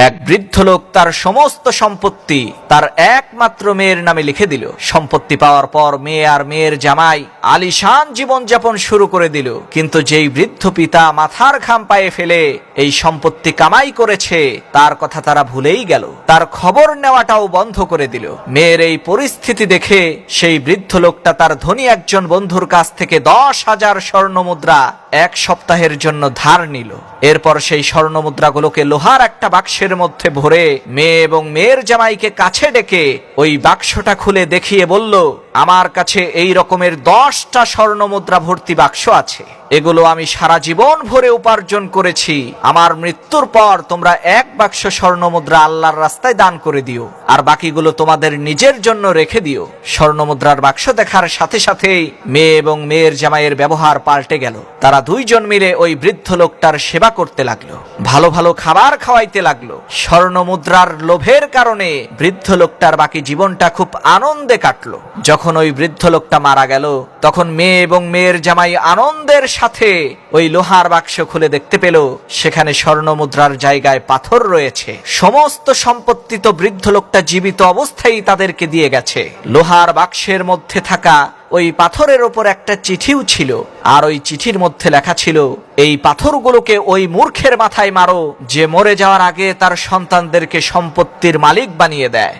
এক বৃদ্ধ লোক তার সমস্ত সম্পত্তি তার একমাত্র মেয়ের নামে লিখে দিল। সম্পত্তি পাওয়ার পর মেয়ে আর মেয়ের জামাই আলিশান জীবনযাপন শুরু করে দিল। কিন্তু যেই বৃদ্ধ পিতা মাথার ঘাম পায়ে ফেলে এই সম্পত্তি কামাই করেছে তার কথা তারা ভুলেই গেল, তার খবর নেওয়াটাও বন্ধ করে দিল। মেয়ের এই পরিস্থিতি দেখে সেই বৃদ্ধ লোকটা তার ধনী একজন বন্ধুর কাছ থেকে 10,000 স্বর্ণ মুদ্রা এক সপ্তাহের জন্য ধার নিল। এরপর সেই স্বর্ণ মুদ্রাগুলোকে লোহার একটা বাক্সের মধ্যে ভরে মেয়ে এবং মেয়ের জামাইকে কাছে ডেকে ওই বাক্সটা খুলে দেখিয়ে বলল, আমার কাছে এই রকমের 10টা স্বর্ণ মুদ্রা ভর্তি বাক্স আছে। এগুলো আমি সারা জীবন ভরে উপার্জন করেছি। আমার মৃত্যুর পর তোমরা এক বাক্স স্বর্ণ মুদ্রা আল্লাহর রাস্তায় দান করে দিও, আর বাকিগুলো তোমাদের নিজের জন্য রেখে দিও। স্বর্ণ মুদ্রার বাক্স দেখার সাথে সাথেই মেয়ে এবং মেয়ের জামাইয়ের ব্যবহার পাল্টে গেল। তারা দুইজন মিলে ওই বৃদ্ধ লোকটার সেবা করতে লাগলো, ভালো ভালো খাবার খাওয়াইতে লাগলো। স্বর্ণ মুদ্রার লোভের কারণে বৃদ্ধ লোকটার বাকি জীবনটা খুব আনন্দে কাটলো। যখন ওই বৃদ্ধ লোকটা মারা গেল তখন মেয়ে এবং মেয়ের জামাই আনন্দের সাথে ওই লোহার বাক্স খুলে দেখতে পেল সেখানে স্বর্ণ মুদ্রার জায়গায় পাথর রয়েছে। সমস্ত সম্পত্তি তো বৃদ্ধ লোকটা জীবিত অবস্থায় তাদেরকে দিয়ে গেছে। লোহার বাক্সের মধ্যে থাকা ওই পাথরের ওপর একটা চিঠিও ছিল, আর ওই চিঠির মধ্যে লেখা ছিল, এই পাথরগুলোকে ওই মূর্খের মাথায় মারো যে মরে যাওয়ার আগে তার সন্তানদেরকে সম্পত্তির মালিক বানিয়ে দেয়।